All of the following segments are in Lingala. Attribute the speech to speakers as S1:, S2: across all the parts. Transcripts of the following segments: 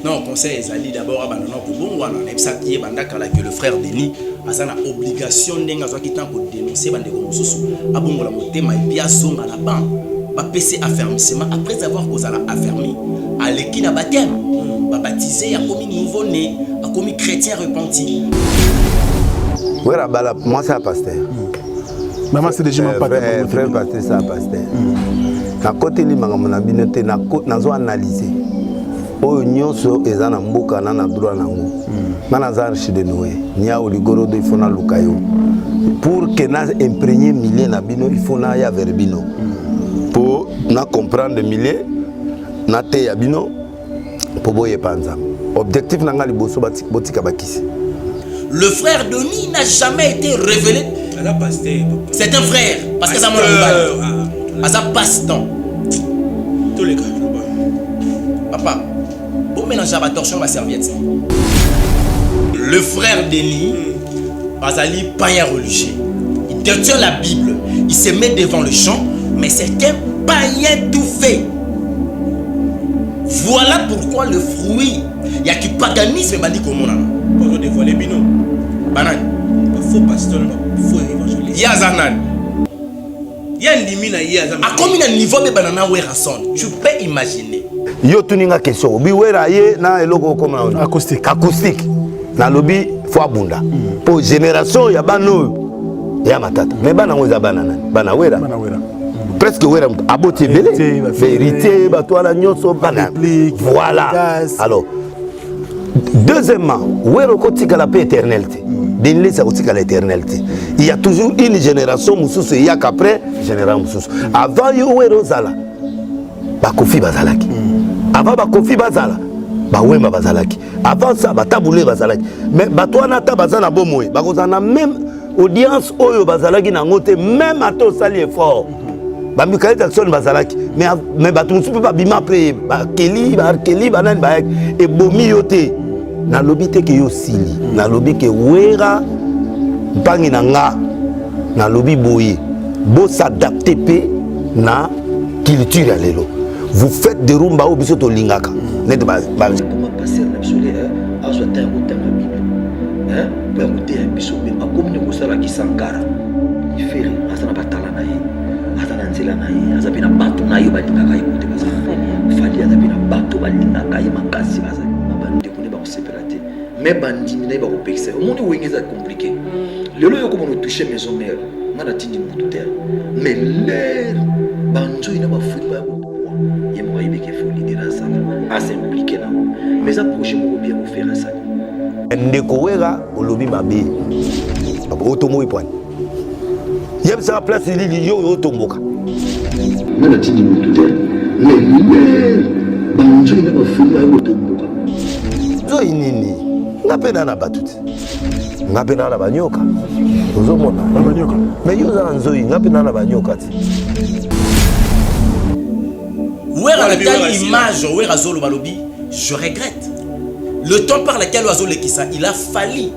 S1: Non, conseil Ezali d'abord à Banana Kobongo, on a ça qui est que le frère Denis a sa obligation d'engager qui pour dénoncer Bande Komosusu. À Bongo la motema et bien son à la ban. Ba PC affermissement après avoir causé la affermi à l'équina baptême. Ba baptisé a commis nouveau né, a commis chrétien repenti.
S2: Voilà, moi c'est un pasteur.
S3: Maman c'est déjà pas
S2: frère pasteur c'est un pasteur. Na côté li manga mon abinoté na zo analyser. Oyo nyonso eza na mboka na droit nango. Mana za archi de Noé. Nia oligoro do ifona lukayo. Pour que na imprégner milliers na bino il faut na ya verbino. Pour na comprendre milliers na te ya bino pour boye panza. Objectif nanga liboso botika bakisi.
S1: Le frère Denis n'a jamais été révélé. C'est un frère parce que ça m'a ça passe temps.
S4: Tous les cas.
S1: Papa, bon mélange à torchon ma serviette. Le frère Denis, Azali païen religieux. Il détient la Bible, il se met devant le champ, mais c'est qu'un païen tout fait. Voilà pourquoi le fruit, il y a qui paganisme m'a dit comment on
S4: a dévoilé bino.
S1: Banane.
S4: Faux pasteur, faux évangéliste.
S1: Yazanan. À combien de niveau de banana ou rasson, tu peux imaginer.
S2: Yo tuninga question. Bi wera ye na eloko comme acoustique. Acoustique. Na lobi fo abunda. Pour génération ya bano ya matata. Mais bana ngoza banana. Bana wera. Presque wera aboti belé. Vérité, batwala nyonso bana. Voilà. Alors deuxièmement, wera kotika la paix éternalité. Denle ça kotika l'éternalité. Il y a toujours une génération mususu il y a qu'après génération mususu. Avant yo wera zala. Ba kofi bazalaki. Avant ba kofi bazala. Ba wema bazalaki. Avant ça ba taboulé bazalaki. Mais ba toi na ta bazana bomoy. Ba kozana même audience oyo bazalaki na ngote même ato sali effort. Ba Michael Jackson bazalaki. Mais ba tout peut pas bima après ba Kelly ba nan ba et bomi yote. Na lobi te ke yo sili. Na lobi ke wera bangi na nga. Na lobi boye. Bo s'adapter pe na culture ya lelo. Vous faites des rumba au biso to lingaka. Net ba
S5: comment passer na bisolé a so ta ko tanga Bible. Ba ko te biso be akomni ko sala ki sankara. Iferi asana batala na ye. Asana nzela na ye. Azabi na bato na yo ba lingaka ye ko te basa. Fali azabi na bato ba lingaka ye makasi basa. Bande ko ne ba ko séparate. Mais bandi na ba ko pexer. O monde wengeza compliqué. Lelo yo ko mo toucher maison mère. Ngana tindi mutu terre. Mais l'air banjo ina ba futi ba il m'a dit qu'il faut l'idée ça à s'impliquer là mais ça projet pour bien faire ça
S2: ndekowera olobi mabe otomo ipwan yeb sa place li yo otomboka
S5: na tindi mutu mais banjo ina ba futi ba otomboka
S2: zo inini ngapena na batuti ngapena na banyoka uzomona banyoka mais yo za nzoi ngapena na banyoka ti.
S1: Je regrette. Le temps par lequel l'oiseau le kissa, il a fallu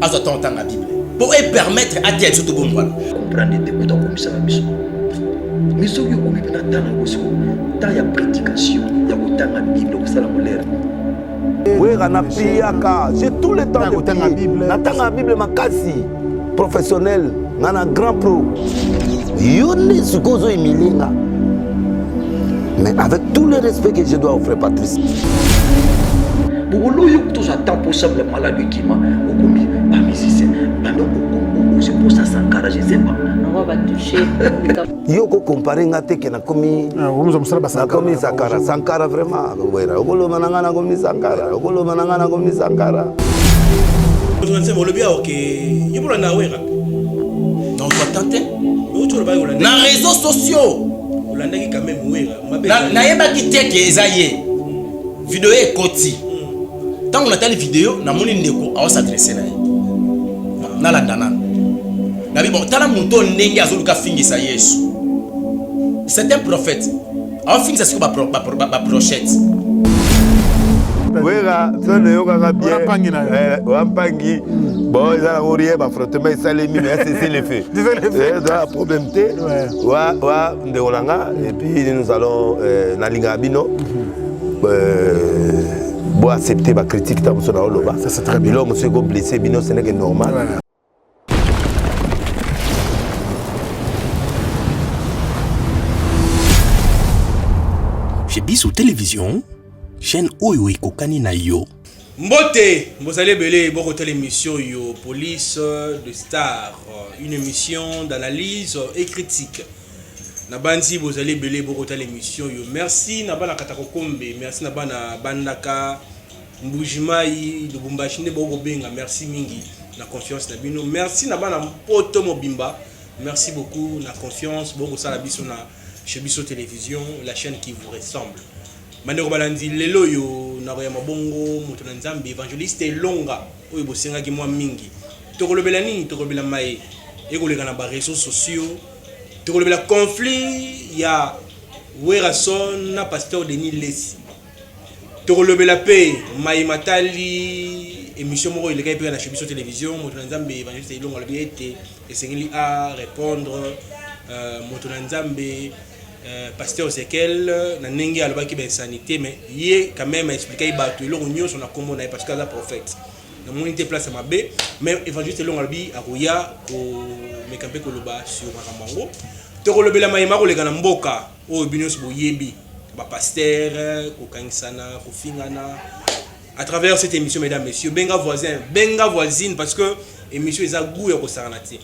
S1: attendre la Bible pour permettre à Dieu de bon voir.
S5: Comprendre des mots comme ça, mais ce qui est au milieu de la il y a prédication, il y a la Bible, ça la molère.
S2: Oui, on a priaka. J'ai tout le temps de prier. N'attends la Bible makasi professionnel, on a un grand pro. Yoni sukozo imilinga. Mais avec tout le respect que je dois au frère Patrice.
S5: Pour l'oyo que tu attends possiblement la lui qui m'a au commis pas musicien. Maintenant c'est pour ça Sankara je sais pas.
S6: On va toucher.
S2: Yo ko comparer ngate ke na komi. Na komi Sankara. Sankara vraiment. Wera. Okolo mananga na komi Sankara. Okolo mananga na komi Sankara.
S4: Vous pensez bon le bien OK. Yo pour na wera.
S1: Donc on tenter. Dans les réseaux sociaux.
S4: Quand même
S1: na te ke ezaye vidéo e koti tant on attend les vidéos na moni ndeko a s'adresser na landana na bi bon tala muto ndenge azoluka fingisa Yesu c'est un prophète a fingisa siko ba prochette
S2: wera sone yo kaka bien wampangi bon ils ont orié ba frottement salemi mais c'est le fait dans problème té wa ndolanga et puis nous allons na linga bino Bon, accepter ma critique, ça
S3: c'est très bien.
S2: L'homme se blessé, ce n'est que normal.
S3: Voilà.
S6: Chez Bissou Télévision, chaîne Oyo Ekokani na yo.
S4: Mbote, vous allez belé beaucoup l'émission Yo Police de Star, une émission d'analyse et critique. Nabanzi vous allez belé beaucoup l'émission Yo. Merci Nabana Katakokombe, merci Nabana Bandaka Mbujimai, Lubumbashi ne boko benga, merci mingi la confiance na bino. Merci Nabana Poto Mobimba. Merci beaucoup la confiance beaucoup ça la biso na chez Bissou Télévision, la chaîne qui vous ressemble. Mandeko balandi lelo yo na ya mabongo mutu na nzambe évangéliste longa oyo bosenga ki mwa mingi tokolobela nini tokolobela mai ekoleka na ba réseaux sociaux tokolobela conflit ya Werason na pasteur Denis Lesi tokolobela pe mai matali émission moko ileka pe na Bissou Télévision mutu na nzambe évangéliste longa lobi ete esengeli a répondre mutu na nzambe pasteur Ezekiel na ndenge alobaki ben sanité mais yé quand même expliquer bato eloko nyonso na kombo na parce que la prophète na monité place mabe mais évangéliste longa lobi akoya ko mekampe ko loba sur makamango to ko lobela mayima ko leka na mboka o binos boyebi ba pasteur ko kangsana ko fingana à travers cette émission mesdames messieurs benga voisin benga voisine parce que émission eza goût ya ko saranati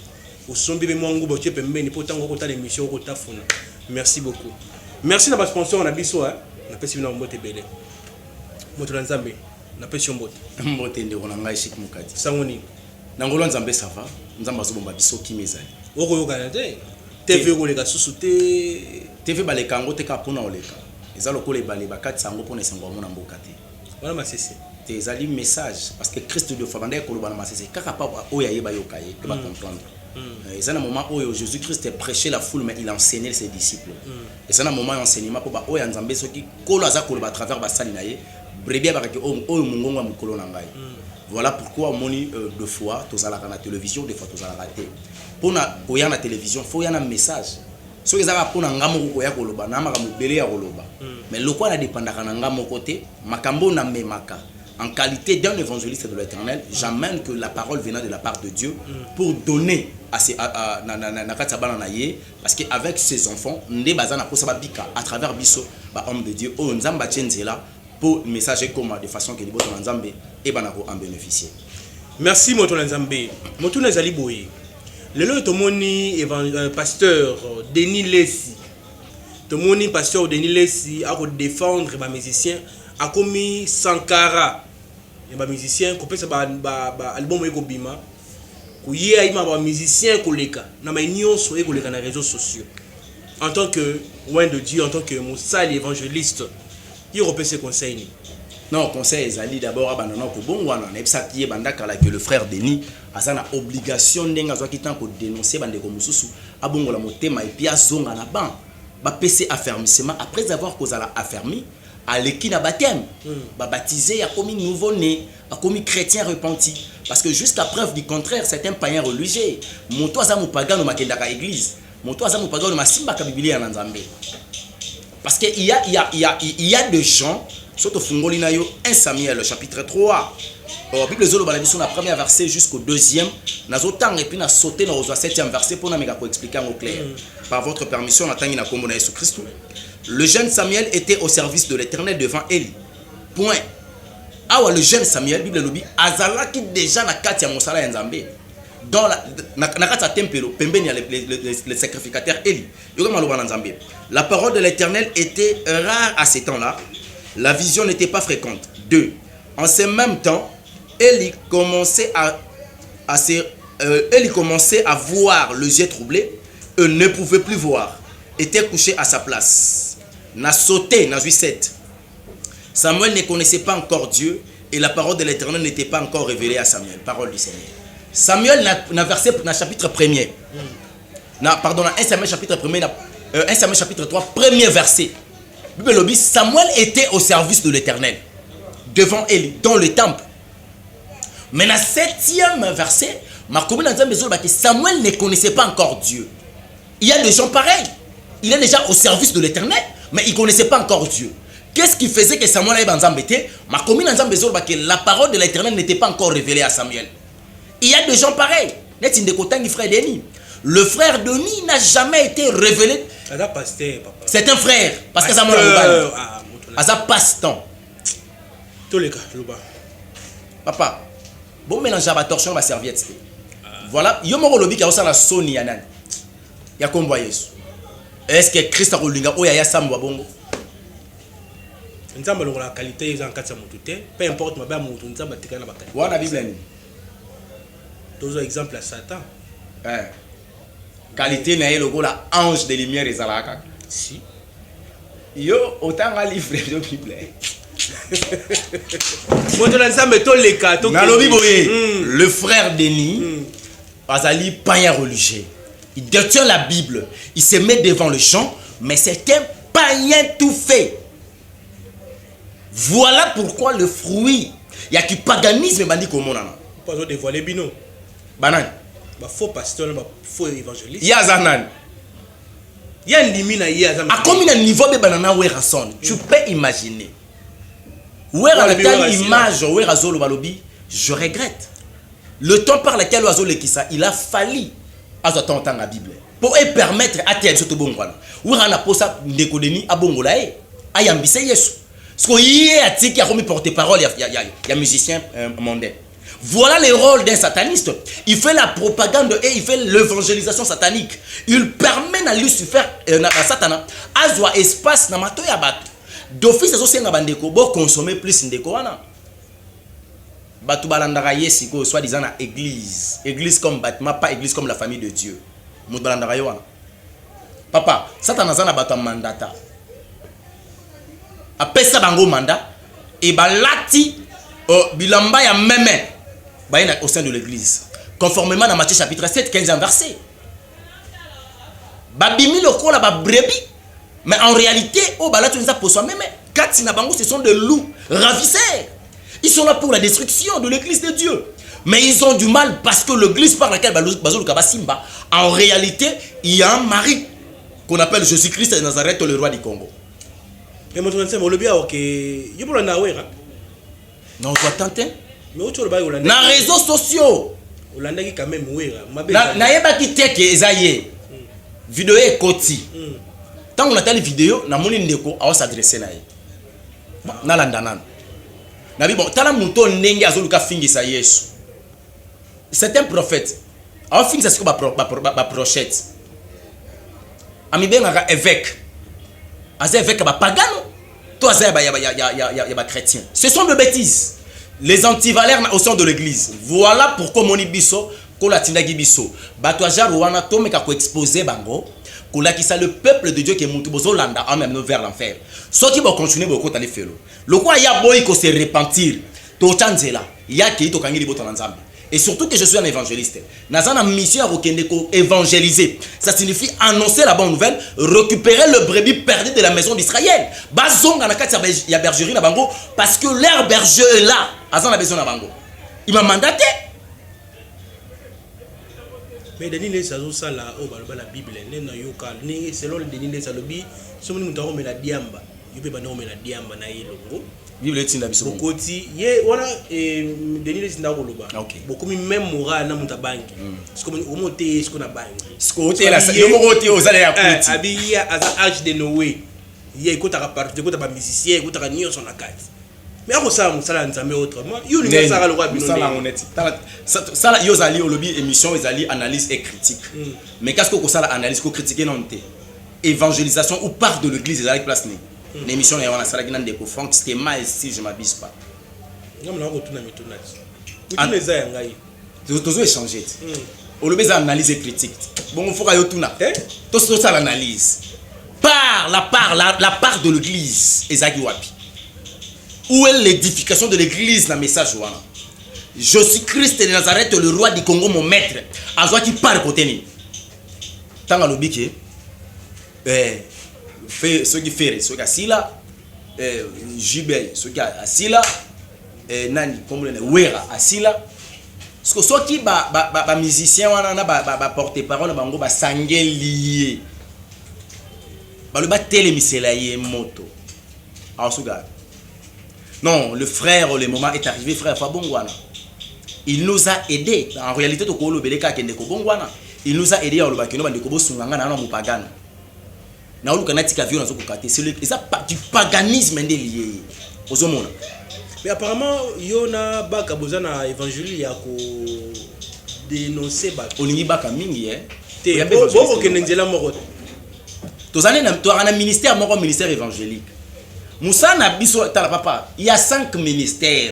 S4: au sombi be mwangu bo tche pembe ni potango ko ta l'émission ko tafuna. Merci beaucoup. Merci à ma sponsor, on a biso, hein. On a fait une mbote belé. Moto Nzambe, on a fait une mbote.
S1: Mbote de Ronanga Chic Mukati.
S4: Sangoni.
S1: Nangolo Nzambe ça va. Nzamba zobomba biso ki mezali.
S4: Oko yo Canada. TV ko leka susute.
S1: TV baleka ngo te ka pona oleka. Eza lokole bale bakati sango pona sango mona mboka te.
S4: Wana masese.
S1: Te ezali message parce que Christ de Fabanda ko lobana masese kaka pa oya yeba yokaye te ba comprendre. Et c'est un moment où Jésus-Christ prêchait la foule mais il enseignait ses disciples. Et c'est un moment d'enseignement pour oya nzambe soki koloza koloba à travers basali naye brebia ba ke o mungonga mukolo na ngai. Voilà pourquoi moni deux fois tozala na télévision deux fois tozala raté. Pour na oya na télévision faut ya na message. So ezaka pour na ngamo ko ya koloba na makambo belé ya koloba. Mais loko na dépendaka na ngamo côté makambo na memaka. En qualité d'un évangéliste de l'Éternel, j'amène que la parole venant de la part de Dieu pour donner à ces parce qu'avec ses enfants, à travers Bisso, homme de Dieu, on zamba là pour messager comme de façon que les bottes en Zambé et banako en bénéficier.
S4: Merci Moto Nzambe. Moto Nazali Boye. Le lot tomoni pasteur Denis Lesi. Tomoni pasteur Denis Lesi a défendre les musiciens a commis Sankara. Les musiciens qui ont album Ekobima, qui ont musiciens koleka, na mainion sur les réseaux sociaux. En tant que loin de Dieu, en tant que moussal évangéliste, il repère ses conseils.
S1: Non, conseil ezali d'abord abandonner ko bongwana na ebsaki bandaka la que le frère Denis a sa obligation ndenga zo kitan ko dénoncer bande ko mususu abongola motema et puis azonga na ban ba PC affermissement après avoir causé la affermi à l'équina baptême, baptisé, a commis nouveau-né, a commis chrétien repenti. Parce que jusqu'à preuve du contraire, c'est un païen religieux. Mon toit a mon pagan au Makendaka église. Mon toit a mon pagan au Masimbaka Biblia en Nzambé. Parce qu'il y a des gens, surtout Fungolina yo, 1 Samuel, chapitre 3. La Bible Zolo Baladiso, la première verset jusqu'au deuxième. Nazo tang et puis na sauté dans le 7e verset pour nous expliquer en clair. Par votre permission, on attend une commune Jésus Christ. Le jeune Samuel était au service de l'Éternel devant Élie. Point. Ah ouais, le jeune Samuel, Bible lobi, azala qui déjà na katia mosala nzambe. Dans la katia tempelo, pembeni les sacrificateurs Élie. La parole de l'Éternel était rare à ces temps-là. La vision n'était pas fréquente. 2. En ce même temps, Élie commençait à voir le yeux troublé et ne pouvait plus voir. Était couché à sa place. N'a sauté, n'a 7. Samuel ne connaissait pas encore Dieu et la parole de l'Éternel n'était pas encore révélée à Samuel. Parole du Seigneur. Samuel n'a versé dans le chapitre 1er. Pardon, 1 Samuel chapitre 1er, 1 Samuel chapitre 3, premier verset. Samuel était au service de l'Éternel devant Élie, dans le temple. Mais dans le 7e verset, Samuel ne connaissait pas encore Dieu. Il y a des gens pareils. Il est déjà au service de l'Éternel, mais il ne connaissait pas encore Dieu. Qu'est-ce qui faisait que Samuel avait embêté? Ma commune que la parole de l'Éternel n'était pas encore révélée à Samuel. Il y a des gens pareils. Le frère Denis n'a jamais été révélé. C'est un frère. Parce que Samuel a un passe-temps.
S4: Tous les cas,
S1: Papa, bon mélange à la torsion ma serviette. Voilà, yo moko lobi ka osala soni ya nani. Ya kombo Yesu. Est-ce que Christ a kolinga oya ya sambo bongo?
S4: Nzamba longola qualité za nkatsa mutu te, peu importe mabe mutu nzamba tikana ba qualité.
S1: Wana Bible ni.
S4: Tozo exemple à Satan.
S1: Qualité na yelo la ange de lumière ezalaka.
S4: Si.
S1: Yo otanga livre de Bible. Le frère Denis, Azali païen religieux. Il détient la Bible. Il se met devant le champ, mais c'est un païen tout fait. Voilà pourquoi le fruit, il y a qui paganisme bandi comme on a.
S4: Pas dévoiler bino.
S1: Banan.
S4: Faux pasteur, faux évangéliste.
S1: Ya zanan.
S4: Ya ndimina ya zanan.
S1: À combien de niveau de banana ou rason, tu peux imaginer. Ouais, à la image, ouais, Razolo Balobi, je regrette. Le temps par lequel Razolo Kissa, il a fallu à la Bible pour permettre à Théa de Bongwana. Oui, on a posé Nekodeni à Bongolae, à Yambise Yesu. Ce qu'il y a qui a remis porte-parole, il y a musicien mondain. Voilà le rôle d'un sataniste. Il fait la propagande et il fait l'évangélisation satanique. Il permet à Lucifer, à Satan, à avoir espace dans ma toya bat. D'office aussi nga bandeko bo consommer plus ndeko wana batu balandaka yesiko soit disant na église comme bâtiment, pas église comme la famille de Dieu. Mutu balandaka yo wana papa Satan azana batu mandata apesa bango mandat et balati bilamba ya meme bayina au sein de l'église conformément à Matthieu chapitre 7 15e verset babimi lokola ba brebis. Mais en réalité, au balatu nous a posé même quatre sinabango, ce sont des loups ravisseurs. Ils sont là pour la destruction de l'église de Dieu. Mais ils ont du mal parce que l'église par laquelle Bazou Kabasimba, en réalité, il y a un mari qu'on appelle Jésus-Christ de Nazareth, le roi du Congo.
S4: Mais mon frère, le bien ok, je peux l'en
S1: non, tu as tenté.
S4: Mais où tu le bail au
S1: dans les réseaux sociaux.
S4: Au Landa qui quand même oué.
S1: Na yeba ki teke ezaye. Vidéo est koti. Quand on a telle vidéo, na moni ndeko a s'adresser na ye. Na landanan. Na bi bon, tala muto ndenge azoluka fingisa Yesu. C'est un prophète. A fingisa siko ba prophète. Ami benga évêque. Azé évêque ba pagano. Toi azé ba chrétien. Ce sont de bêtises. Les antivaleurs au sein de l'église. Voilà pourquoi moni biso ko la tindaki biso. Bato ajar wana to meka ko exposer bango. Qui ça le peuple de Dieu qui est monté Bozolanda en même vers l'enfer. Ceux qui vont continuer beaucoup d'aller faire. Le quoi il y a boy qui se repentir. To chanzela. Il y a qui to kangi boto nzambe. Et surtout que je suis un évangéliste. Nazana mission à Rokendeko évangéliser. Ça signifie annoncer la bonne nouvelle, récupérer le brebis perdu de la maison d'Israël. Bazonga na kati ya bergerie na bango parce que leur berger est là. Azan a besoin na bango. Il m'a mandaté.
S4: Mais Denis les sazo sala o baloba la Bible nena yoka ni selon Denis les salobi somo ni mutaro mela diamba yope bana mela diamba na yelongo
S1: Bible tinda biso
S4: bokoti ye wana Denis les nda koloba beaucoup même moral na mutabangi parce que au monter ce qu'on a bangi
S1: ce qu'on était là yo moko te ozala ya kuti
S4: abi ya as âge de Noé ye ikota ka partir ikota ba musicien ikota ka nyo son akati. Mais à quoi ça nzambe autrement yo ni ça le roi bino
S1: ça yo zali au lobby émission ils ali analyse et critique mais qu'est-ce que ça analyse ko critiquer non té évangélisation ou part de l'église avec place ni l'émission ya wana sala kinande ko Franck c'était mal si je m'abuse pas
S4: ngam na ko tuna mitonati utune za ngai
S1: tozo échanger au lobby za analyse et critique bon faut ka yo tuna to ça l'analyse la part de l'église ezaki wapi. Où est l'édification de l'église dans le message? Je suis Christ de Nazareth, le roi du Congo, mon maître. À toi qui parle côté ni. Tant à l'obéi fait ce qui fait, ce qui a assis là, Jubel, ce qui a assis là, Nani, comme le Wera assis là. Ce que ceux qui ba musicien ba porte-parole bango ba sangé lié. Ba le ba télémiselaye moto. Non, le frère, le moment est arrivé, frère Fabongwana. Il nous a aidés. En réalité, il nous a aidés à c'est du paganisme lié.
S4: Mais apparemment, il y a un évangile qui a dénoncé.
S1: On y a mingi,
S4: tu
S1: as un ministère évangélique. Moussa na biso tala papa, il y a 5 ministères.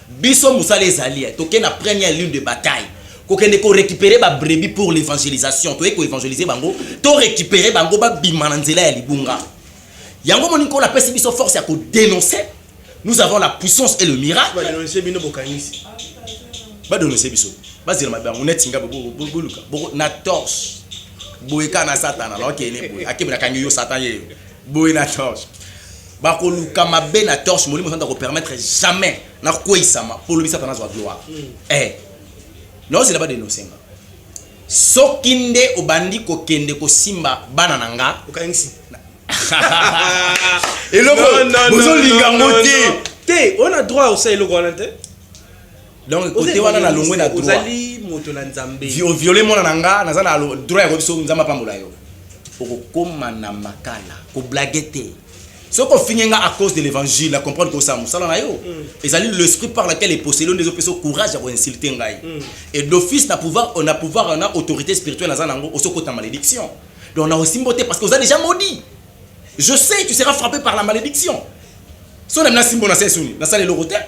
S1: Biso Moussa les alliés, toke na première ligne de bataille. Kokende ko récupérer ba brebis pour l'évangélisation, to ko évangéliser bango, to récupérer bango ba bimananzela ya libunga. Yango moniko la pesi biso force ya ko dénoncer. Nous avons la puissance et le miracle.
S4: Ba dénoncer bino bokanisi.
S1: Ba dénoncer biso. Ba zira mabe on etinga boluka. Na torche. Boyeka na satana, na okene boy. Akebe na kangi yo satan ye. Boy na torche. Bakoluka mabe na torche molimo santa ko permettre jamais na koisama pour le satana soit gloire. Non c'est là-bas dénoncer. Sokinde obandi ko kende ko simba bana nanga
S4: okangisi.
S1: Et le
S4: on a droit au ça le volonté.
S1: Donc côté wana na longwe na droit.
S4: Ozali moto na nzambe.
S1: Violer mona nanga na za na droit ya biso nzamba pambola yo. Okokoma na makala ko blagueter. Ce qu'on finit à cause de l'évangile, à comprendre que ça c'est l'esprit par lequel est possédé, des personnes courage à insulter. Et d'office, on a pouvoir, on a autorité spirituelle dans la malédiction. Donc on a aussi beauté parce que vous avez déjà maudit. Je sais, tu seras frappé par la malédiction. Si on a un symbole dans la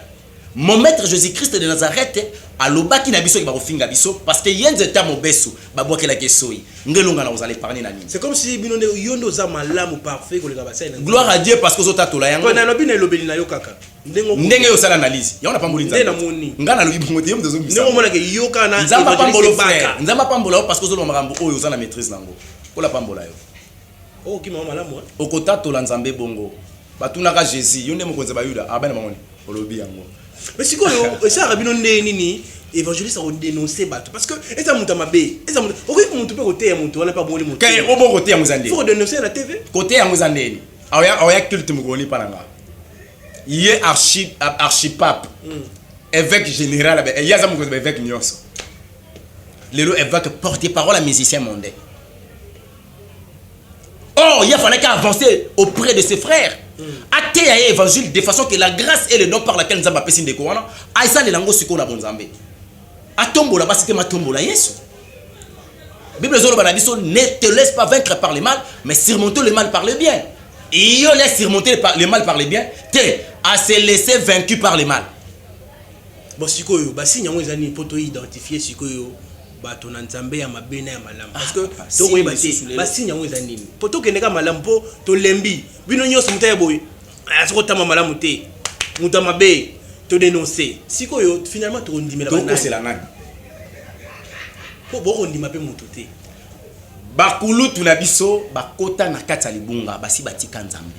S1: mon maître Jésus-Christ de Nazareth, à l'obaki na biso ba finga biso parce que yenze ta mobeso ba boke la kesoi ngelonga na vous allez parler na nini. C'est comme si bino yondo za malamu parfait ko le kabasa. Gloire à Dieu parce que zo tatola yango. Ko na lobi na lobeli na yo kaka. Ndenge yo sala analyse. Ya on a pas mboli nzamba. Ngana lobi bongo te mdezo mbisa. Ndenge mona ke yo kana nzamba pambolo frère. Nzamba pambola parce que zo lo makambo oyo za na maîtrise nango. Ko la pambola yo. Oh ki mama malamu. Okota to la nzambe bongo. Batuna ka Jésus yonde mokonze ba yuda abana mamoni. Olobi yango. Mais si quoi, ça a bien nini évangéliste a dénoncé bateau parce que et ça monte à ma baie et ça monte ok monte pas côté monte on n'a pas bon les monter quand au bon côté à Mozambique faut dénoncer la TV côté à Mozambique aya culte mugoni pananga il est archipape évêque général il y a ça mon évêque nyonso lelo évêque porte-parole à musicien mondain. Oh, il a fallu qu'avancer auprès de ses frères. Athée à évangile de façon que la grâce et le nom par laquelle nous avons passé des Korana, Aïssa les langues sur la bonne zambé. Atombo là-bas, c'était ma tombo là, yes. Bible Zolo Banadiso, ne te laisse pas vaincre par le mal, mais surmonter le mal par le bien. Et il laisse surmonter le mal par le bien, t'es à se laisser vaincu par le mal. Bon, si quoi, bah si nous avons poto identifier si quoi. Bato na nzambe ya mabena ya malamu parce que to ko ibati basi nyango ezani poto keneka malamu po to lembi bino nyonso mutaya boy asiko tama malamu te mutama be to dénoncer siko yo finalement to ndimela bana to c'est la nani po boko ndima pe mutu te bakulu tuna biso bakota na kati ya libunga basi batika nzambe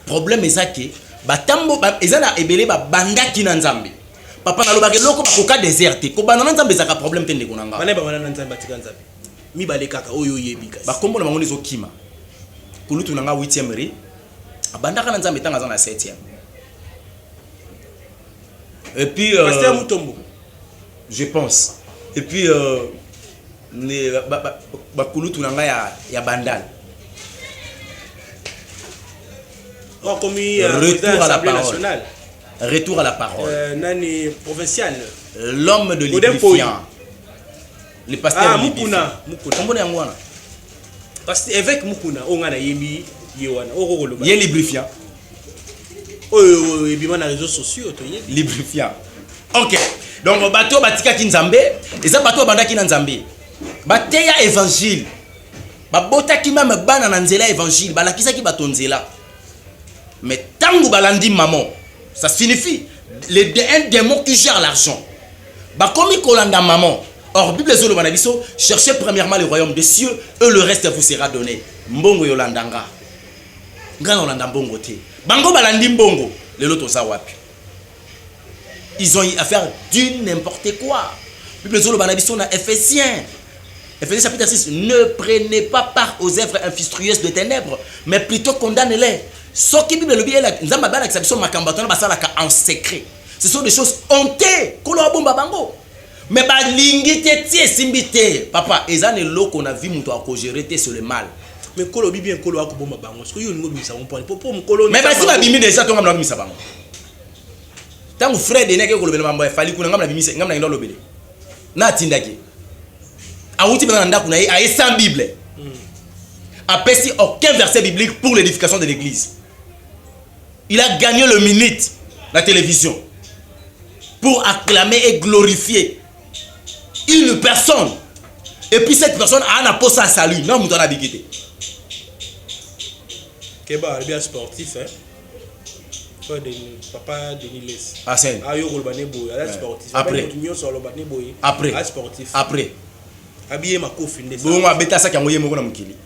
S1: problème ezake batambo ezana ebele ba bandaki na nzambe. Papa na lobaki loko bakoka déserté ko banana nzambe zaka problème te ndeko nanga bana banana nzambe batika nzambe mi bale kaka oyo yebika ba kombo na bango nezo kima kulutu nanga 8e ri abandaka na nzambe tanga za na 7e et puis pasteur Mutombo je pense et puis ba kulutu nanga ya bandal oh comme retour à la parole nationale. Retour à la parole. Nani provincial. L'homme de l'édifiant. Le pasteur Mukuna. Mukuna. Mukuna. Parce que évêque Mukuna, on a yemi yewana. Il est librifiant. Oh, et bien on a réseaux sociaux. Librifiant. Ok. Donc bateau batika kinzambe. Et ça bateau banda kinzambe. Bateya évangile. Babota ki même bana nanzela évangile. Balakisa ki batonzela. Mais tangu balandi maman. Ça signifie un démon qui gère l'argent. Bah comme il colanda maman. Or Bible Zolo Banabiso, cherchez premièrement le royaume des cieux et le reste vous sera donné. Mbongo yolandanga. Ngana olanda mbongo te. Bango balandi mbongo, les loto sa wapi. Ils ont eu à faire du n'importe quoi. Bible Zolo Banabiso na Éphésiens. Ephésiens chapitre 6, ne prenez pas part aux œuvres infructueuses de ténèbres, mais plutôt condamnez-les. Ce qui Bible le bien en secret. Ce sont des choses honteuses. Mais papa, ezane loko na vie muto akogéré sur le mal.
S4: Mais kolo bien kolo akoboma bango. Ce que yo ngo bisa pour mkolo.
S1: Mais basi ba bimi déjà to ngam na bimisa bango. Tangu frère de neke kolobela mambo ya fali kuna ngam na bimisa ngam na ndo lobele. Na tindaki. Awuti bana ndaku na ye sans Bible. Apesi aucun verset biblique pour l'édification de l'église. Il a gagné le minute la télévision pour acclamer et glorifier une personne. Et puis cette personne a un poste à salut. Non, nous avons habité.
S4: Keba, bien sportif, hein. Papa Denis Les.
S1: Ah, c'est.
S4: Ah, yo golbané boy, ah sportif.
S1: Après.
S4: Après. Ah sportif.
S1: Après.
S4: Habillé ma kofi ndé.
S1: Bon, ma beta ça kangoye moko na mukili.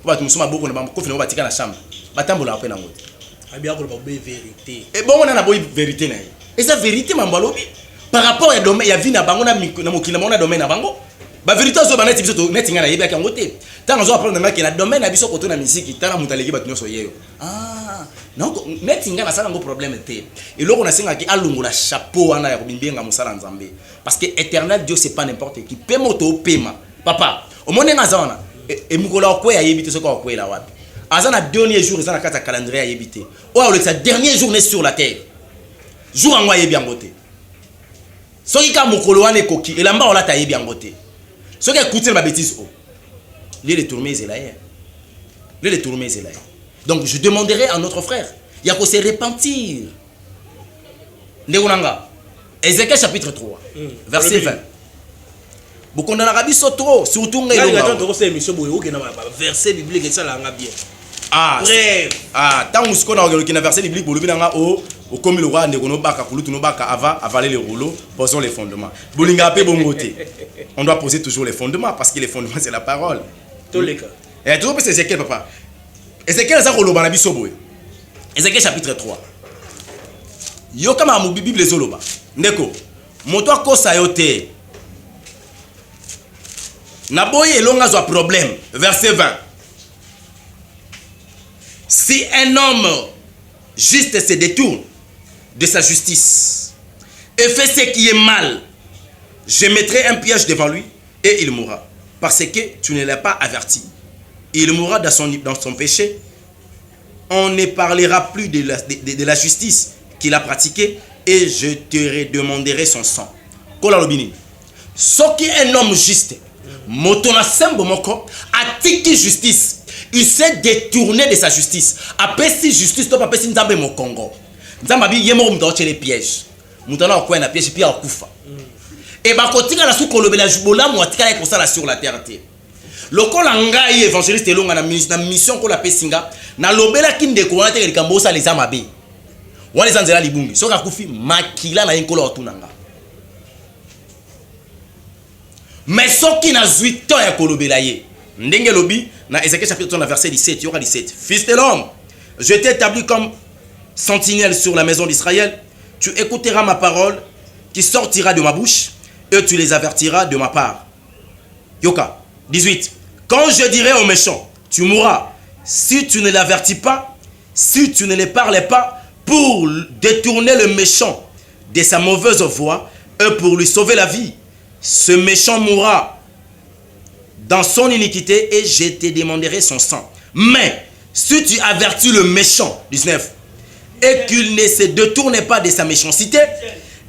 S1: Pour tu musuma boko na ba kofi na ba tika na chambre. Batambola après na ngote.
S4: Habillé ko ba vérité.
S1: Et bon on a na boy vérité na. Et ça vérité mambalobi par rapport à domaine ya vie na bango na mukili na domaine na bango. Ba vérité zo ba net biso to net ngana yeba kangote. Tant zo apprendre na na domaine na biso ko to na musique tana mutaleki ba tunyo yeyo. Ah, non net ngana sala ngo problème té. Et loko na senga ki alungola chapeau wana ya kubimbenga musala nzambe. Parce que éternel Dieu c'est pas n'importe qui. Pema to pema. Papa, au monde ngazana et mukola ko ya yebite so ko la wapi. Azana dernier jour ezana kata calendrier ya yebite. O le sa dernier journée sur la terre. Jour angwa yebi angote. Soki ka mukolo wane koki elamba ola ta yebi angote. Soki écouter ma bêtise o. Les tourments zelaye. Les tourments zelaye. Donc je demanderai à notre frère, il y a qu'à se repentir. Ndegonanga. Ézéchiel chapitre 3, verset 20. Beaucoup dans l'Arabie trop, surtout
S4: dans verset biblique et ça là bien.
S1: Ah, bref. Ah, tant qu'on a regardé le verset biblique pour le binanga au comme le roi ndegono baka kulutu no baka avaler les rouleaux, posons les fondements. Bolinga pe bongoté. On doit poser toujours les fondements parce que les fondements c'est la parole.
S4: Tous les cas.
S1: Et toujours c'est Ézéchiel papa. Ézéchiel ça koloba na biso boy. Ézéchiel chapitre 3. Yo kama mu Bible zoloba. Ndeko. Moto akosa yo te. Na boye elonga zo problème. Verset 20. Si un homme juste se détourne de sa justice et fait ce qui est mal, je mettrai un piège devant lui et il mourra. Parce que tu ne l'as pas averti. Il mourra dans son péché. On ne parlera plus de la justice qu'il a pratiquée et je te demanderai son sang. Kola lobini. Ce qui est un homme juste, motona sembo moko, a tiki justice. Il s'est détourné de sa justice. Après si justice, tu peux si nzambe mo Congo. Nzambe bi yemo mto les pièges. Mutana okwa na piège puis akufa. Et ba kotika na su kolobela jubola mo atika ko sala sur la terre. Lokola ngai évangéliste elonga na mission ko la pesinga na lobela kinde ko wana te likambo sa les amabe. Wana zanzela libungi. Soka kufi makila na inkolo otunanga. Mais soki na 8 ans ya kolobela ye. Ndenge lobi na Ézéchiel chapitre 3 verset 17, il y aura 17. Fils de l'homme, je t'ai établi comme sentinelle sur la maison d'Israël. Tu écouteras ma parole qui sortira de ma bouche et tu les avertiras de ma part. Yoka 18. Quand je dirai aux méchants, tu mourras. Si tu ne l'avertis pas, si tu ne les parles pas pour détourner le méchant de sa mauvaise voie et pour lui sauver la vie, ce méchant mourra dans son iniquité et je te demanderai son sang. Mais si tu avertis le méchant, 19, et qu'il ne se détourne pas de sa méchanceté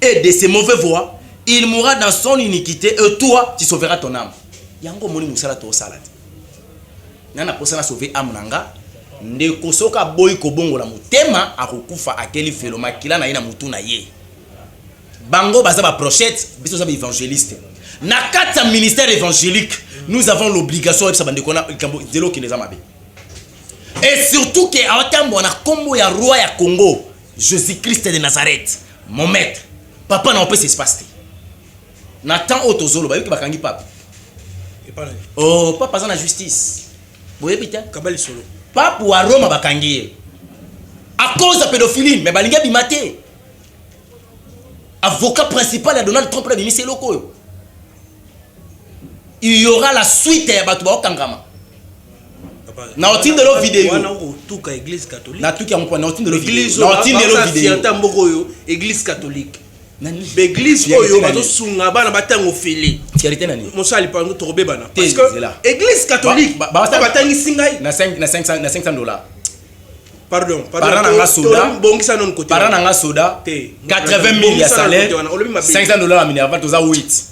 S1: et de ses mauvaises voies, il mourra dans son iniquité et toi, tu sauveras ton âme. Yango moni musala to salade. Nana posana sauver âme nanga. Ndeko soka boy ko bongo la mutema akokufa akeli felo makila na ina mutu na ye. Bango baza ba prochette, biso za évangéliste. Na kata ministère évangélique, nous avons l'obligation de zélo qui les a mabé. Et surtout que à temps on a combo ya roi ya Congo, Jésus-Christ de Nazareth, mon maître. Papa n'a pas ce espace. Nathan Otozolo, ba yoki bakangi papa. Oh, papa za na justice. Boye bita
S4: kabali solo.
S1: Papa wa Roma bakangi. À cause de pédophilie, mais balinga bimate. Avocat principal de Donald Trump la ministre loko. il y aura la suite ya bato ba okangama. Na otine de lo vidéo.
S4: Wana ko tuka église catholique.
S1: Na tuka mo na otine de lo vidéo.
S4: Église
S1: Na otine de lo vidéo.
S4: Sianta mboko yo église catholique. Église oyo bato sunga bana batango félé.
S1: Charité nani?
S4: Mosali pando tobe bana. Parce que église catholique ba batangi singai
S1: na 500 dollars.
S4: Pardon.
S1: Parana nga soda.
S4: Bongisa non côté.
S1: Parana nga soda. 80 000 ya salaire. 500 dollars à Minerva toza 8.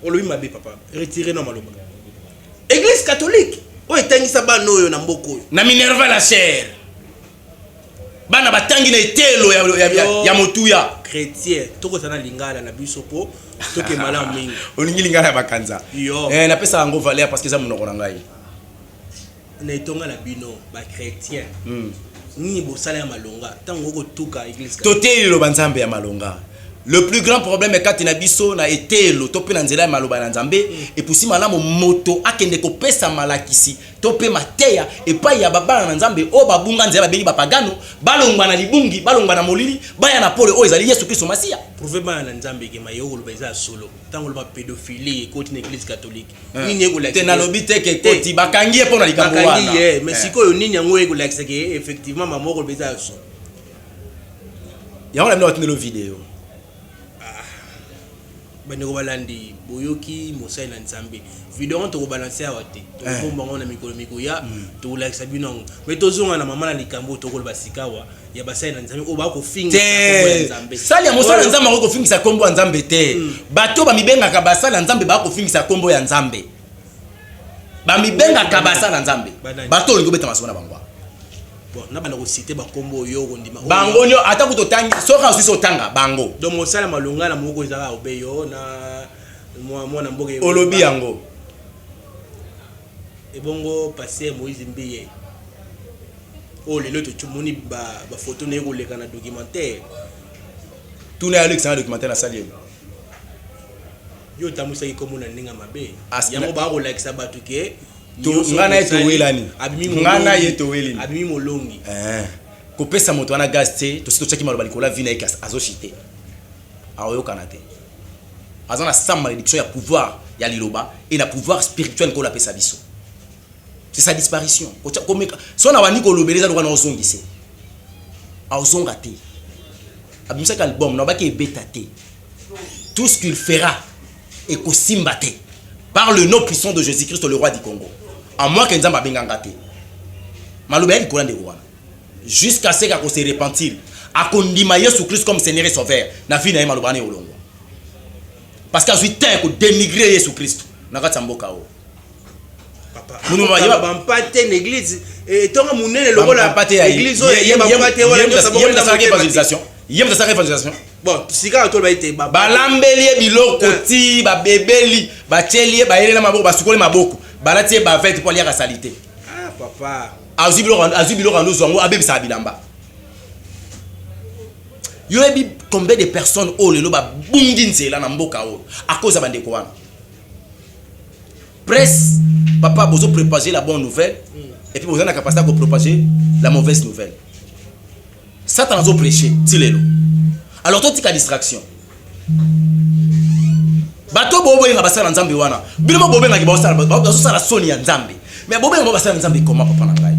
S4: Olobi mabe papa. Retirez non maloba. Église catholique. O etangisa bana oyo na mboko oyo.
S1: Na Minerva la chair. Bana batangi na etelo ya motuya.
S4: Chrétien. Toko sana lingala na biso po. Toke malamu mingi.
S1: Olingi lingala ya bakanza. Na pesa ngo valeur parce que ça monoko na ngai.
S4: Na etonga na bino ba chrétien. Nini bo sala ya malonga. Tango ko tuka église catholique.
S1: Toté lo banzambe ya malonga. Le plus grand problème est quand na biso na etelo topé na nzela ya maloba na nzambe et pour si malamu moto akende ko pesa malakisi topé mateya et pa ya baba na nzambe o babunga nzela bengi bapagano balongwa na libungi balongwa na molili baya na pole o ezali Yesu Kristo Masia
S4: prouver na nzambe ke mayo lo beza solo tango lo ba pédophilie côté na église catholique nini eko la
S1: tena lobi te ke koti bakangi e pona likambo wana
S4: mais sikoyo nini yango eko la ke effectivement mama ko beza solo
S1: ya on a mis dans vidéo
S4: bandeko balandi boyoki mosai na nzambe video to ko balancer awate to bomba ngona mikolo ya to like sabino mais to zonga na mama na likambo to ko basikawa ya basai na nzambe o ba ko finga
S1: kombo nzambe sali ya mosala nzambe ko fingisa kombo ya nzambe te bato ba mibenga ka basala nzambe ba ko fingisa kombo ya nzambe ba mibenga ka basala nzambe bato lingo beta masona bangwa
S4: bon na bana ko citer ba kombo yo ko ndima
S1: bango nyo ata ko to tangi soka usiso tanga bango
S4: donc mosala malonga na moko ezaka obeyo na mwana mboke
S1: olobi yango
S4: ebongo passé Moïse Mbiye o lelo to tumoni ba photo na ko leka na documentaire
S1: tuna ya Alex na documentaire na salle
S4: yo tamusa ki komona ninga mabe yango ba ko like sabatu ke
S1: ngana yeto welani ngana yeto welini
S4: abimi molongi
S1: ko pesa moto wana gas te to sito chaki maloba likola vina ikas azochite aoyo kanate azana sa malédiction ya pouvoir ya liloba et na pouvoir spirituel ko la pesa biso c'est sa disparition comme sona wani ko lobeleza lokana ozongise azonga te abimisa ka album na baki beta te tout ce qu'il fera et ko simba te par le nom puissant de Jésus-Christ le roi du Congo à moi que nzamba benganga te maloba ya likola ndeko wana jusqu'à ce qu'on se repentir à kondima Yesu Christ comme Seigneur et Sauveur na vie na ye maloba na olongo parce que azuite ko dénigrer Yesu Christ na kati mboka o
S4: papa munu ba mpate l'église et tonga munene lokola église ye ba mpate wala nyo sabona na
S1: évangélisation yem de sa évangélisation
S4: bon sika to ba ite ba
S1: balambeli biloko ti ba bebeli ba tielie ba yele na maboko ba sukole maboko balati ba vete pour lier la salité
S4: ah papa
S1: azibilo rando zongo abebisa bilamba yo ebi combien de personnes o lelo ba bungi nzela na mboka o à cause ba ndeko wana presse papa bozo propager la bonne nouvelle et puis bozo na capacité de propager la mauvaise nouvelle Satan a prêché ti lelo alors toi tika distraction bato bobo nga basala nzambe wana bilimo bobo nga basala soni ya nzambe mais bobo nga basala nzambe comment papa na ngai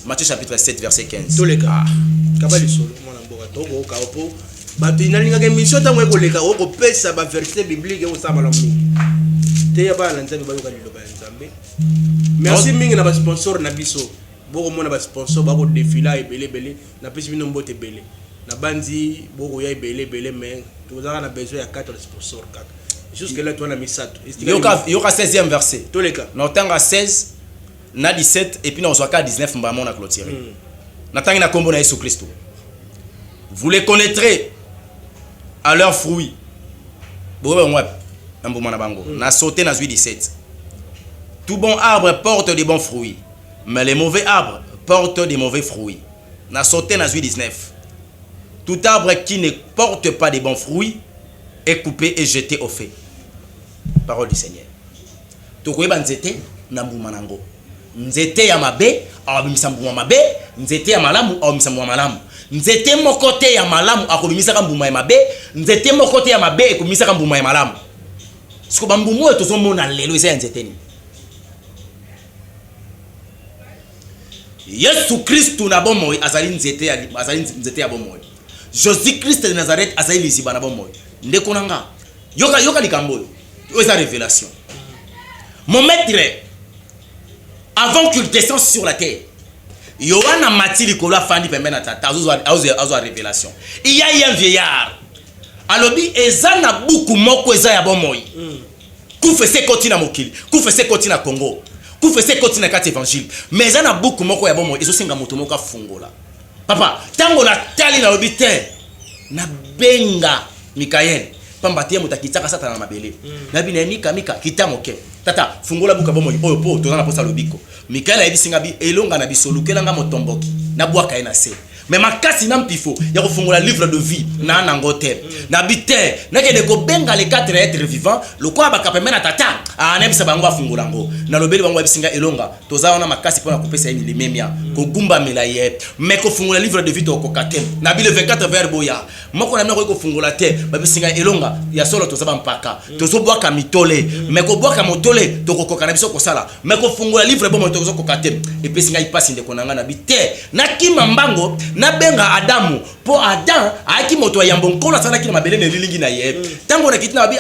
S1: Matthieu chapitre 7 verset 15
S4: tous les cas kabali solo mwana mboka toko ka opo bato inalinga ke mission tango ekoleka oko pesa ba verset biblique o sama lamu te ya bana nzambe bayoka liloba ya nzambe merci mingi na ba sponsor na biso boko mona ba sponsor bako défila ebele na pesi bino mbote belé na banzi boko ya ebele mais tozaka na besoin ya 4 sponsors kaka jusque là toi na misato
S1: yoka 16e verset
S4: tous les cas
S1: na tanga 16 na 17 et puis na oswaka 19 mbamo na clôturer na tangi na kombo na Yesu Kristo vous les connaîtrez à leurs fruits bobe ngwa mbuma na bango na sauté na 17 tout bon arbre porte des bons fruits mais les mauvais arbres portent des mauvais fruits na sauté na 19 tout arbre qui ne porte pas de bons fruits est coupé et jeté au feu. Parole du Seigneur. Tokoyeba nzete na mbuma nango. Nzete ya mabe awabimisa mbuma mabe, nzete ya malamu awabimisa mbuma malamu. Nzete mokote ya malamu akobimisa mbuma ya mabe, nzete mokote ya mabe ekobimisa mbuma ya malamu. ce que bambumo et tozo mona lelo eza nzeteni Yesu Christu na bomoy azali nzete ya bomoy Jésus Christ de Nazareth azali liziba na bomoy ndeko nanga yoka likambo yo eza révélation mon maître avant qu'il descende sur la terre Yohana Mati likolo afandi pembeni na tata azwa révélation il y a un vieillard alobi eza na buku moko eza ya bomoy kufese koti na mokili kufese koti na Congo kufese koti na kati évangile mais eza na buku moko ya bomoy ezosenga moto moko afungola papa tango na tali na lobi te na benga Mikael pamba tie mutakitaka satana na mabele na bina mika kitamoke tata fungola buka bomoy oyo po tozana posa lobiko Mikael ayebisinga bi elonga na bisolukela nga motomboki na bwaka ena se mais makasi na mpifo ya kofungola livre de vie na nangote na bite na kende ko benga les 4 êtres vivants le quoi bakapemena tata anebisa bango afungola ngo na lobeli bango ayebisinga elonga tozaona makasi pona kopesa yini limemia ko gumba melaye mais ko fungola livre de vie to ko katem na bi le 24 verbo ya moko na meko ko fungola te babisinga elonga ya solo tozaba mpaka tozo bwaka mitole mais ko bwaka motole to ko kokana biso ko sala mais ko fungola livre bon moto ko katem et pesinga ipasi ndeko nanga na bite na kimambango na benga Adamu po Adam aki moto ya mbonkola sana kina mabele ne lilingi na ye tango na kitina bi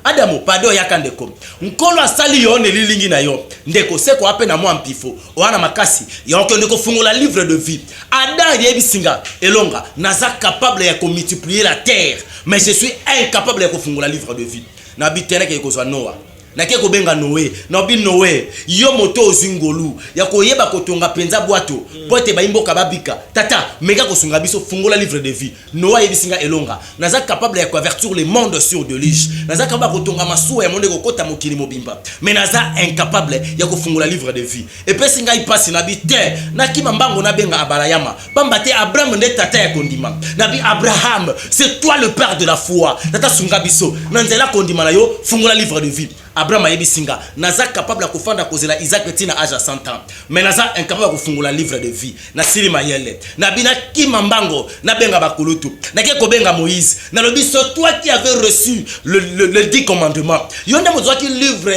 S1: Adamu pado yakande ko nkolo asali yo ne lilingi na yo ndeko seko ape na mwa mpifo wana makasi ya okende ko fungola livre de vie Adam yebisinga elonga naza capable ya ko multiplier la terre mais je suis incapable ya ko fungola livre de vie na bitene ke ko zwa Noah na ke ko benga Noé na bi Noé yo moto ozingolu ya ko yeba ko tonga penza bwato pote ba imboka babika tata mega ko sunga biso fungola livre de vie Noé yebisinga elonga naza capable ya convertir le monde sur de lige naza capable ko tonga masuwa ya monde ko kota mokili mobimba mais naza incapable ya ko fungola livre de vie et pesinga ipasi na bi te na kimambango na benga Abalayama pamba te Abraham nde tata ya kondima na bi Abraham c'est toi le père de la foi tata sunga biso na nzela kondima na yo fungola livre de vie Abraham ayebisinga naza capable ya kofanda kozela Isaac tina âge à 100 ans mais naza incapable ya kofungola livre de vie na sili mayele na bina kimambango na benga bakulutu na ke ko benga Moïse na lobi c'est toi qui avais reçu le 10 commandements yonde mozo ki livre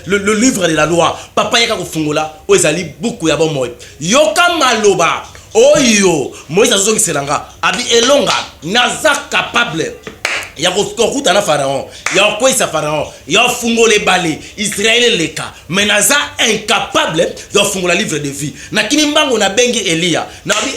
S1: le livre de la loi papa yaka kofungola ozali buku ya bomoy yoka maloba oyo Moïse azoki selanga abi elonga naza capable ya kokuta na Pharaon ya koisa Pharaon ya fungola bale Israël leka mais naza incapable de fungola livre de vie na kimimbango na bengi Elia na bi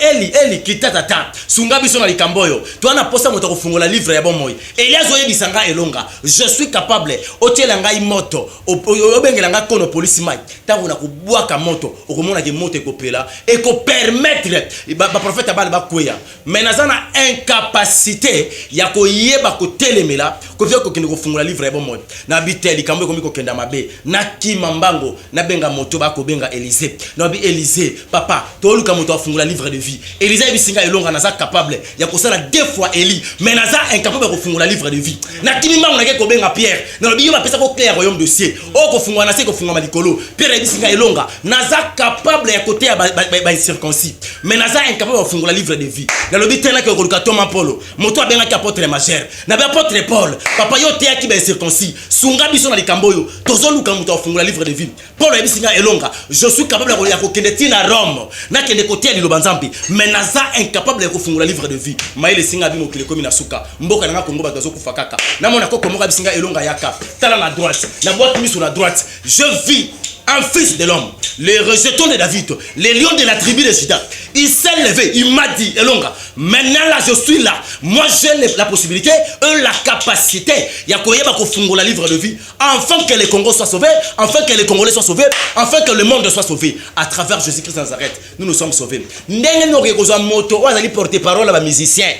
S1: Eli kitatata sunga biso na likamboyo to na posa moto kofungola livre ya bomoy Elia zo yebisanga elonga je suis capable otiela ngai moto obengela nga kono police mai tango na kubwaka moto okomona ke moto ekopela et ko permettre ba prophète bale ba kweya mais naza na incapacité ya koyeba ko telemela ko via ko kende ko fungola livre ya bomoy na biteli kambo ko miko kenda mabe na kimambango na benga moto ba ko benga Élisée na bi Élisée papa to luka moto afungula livre de vie Élisée bisinga elonga naza capable ya ko sala 2 fois Élie mais naza incapable ko fungula livre de vie na kimimbango na ke ko benga Pierre na bi yoma pesa ko clair royaume de ciel o ko fungwa na se ko fungwa malikolo Pierre bisinga elonga naza capable ya côté ba circoncis mais naza incapable ko fungula livre de vie na lobi tena ke ko luka Thomas Paulo moto abenga ki apôtre majeur na ba apôtre Paul papa yo te aki ba circoncis sunga biso na likamboyo tozo luka moto afungula livre de vie Paul yebisinga elonga je suis capable ya ko kende tina Rome na kende côté ya Lobanzambi mais naza incapable ya ko fungula livre de vie maile singa bi mokile komi na suka mboka na Kongo ba tozo kufa kaka na mona ko komoka bisinga elonga yaka tala na droite na boîte mise sur la droite je vis un fils de l'homme, le rejeton de David, le lion de la tribu de Juda. Il s'est levé, il m'a dit, Elonga, maintenant là je suis là, moi j'ai la possibilité, la capacité, Yakoyeba Kofungo la livre de vie, afin que les Congos soient sauvés, afin que les Congolais soient sauvés, afin que le monde soit sauvé. À travers Jésus-Christ de Nazareth, nous sommes sauvés. N'est-ce pas moto, on a porter parole à musicien.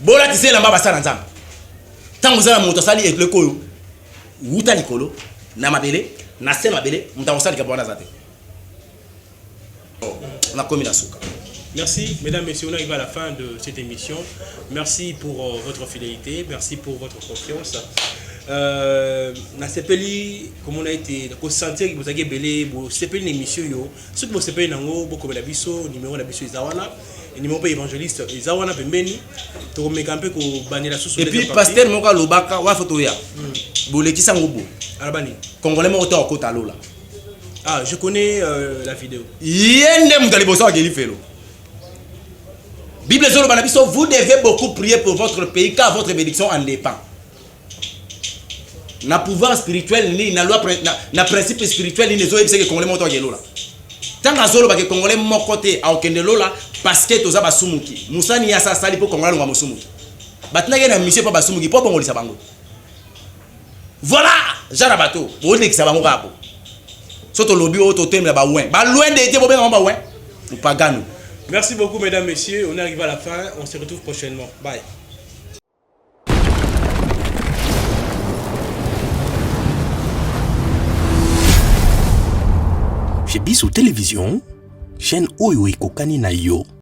S1: Bola tise lamba basa nanzam. Tant vous avez moto sali et le koyo, wuta likolo, na mabele. Merci
S4: mesdames, messieurs, on arrive à la fin de cette émission. Merci pour votre fidélité, merci pour votre confiance. Na sepeli comme on a été sentir que vous avez belé vous sepeli une émission yo ce que vous sepeli nango beaucoup de biso numéro la biso Izawana et numéro évangéliste Izawana pembeni to mekampe ko banela sous
S1: et puis pasteur moka lobaka wa photo ya bolekisa ngobo
S4: Alabani.
S1: congolais mo to kota lola.
S4: Ah, je connais la vidéo.
S1: Yende mutali boso akeli felo. Bible zolo bana biso, vous devez beaucoup prier pour votre pays car votre bénédiction en dépend. Na pouvoir spirituel ni na loi na principe spirituel ni nezo ebise ke congolais mo to akeli lola. Tanga zolo ba ke congolais mo côté a okende lola parce que toza basumuki. Musani ya sa sali po congolais ngwa musumuki. Batina ke na mission pa basumuki po bongolisa bango. Voilà, jara bato, bo lekisa bango kapo. Soto lobby auto thème ba loin. Ba loin de été bo ben ba loin. Ou pas gano.
S4: Merci beaucoup mesdames, messieurs. On est arrivé à la fin. On se retrouve prochainement. Bye.
S6: Chez Bissou Télévision, chaîne Oyo Ekokani na yo.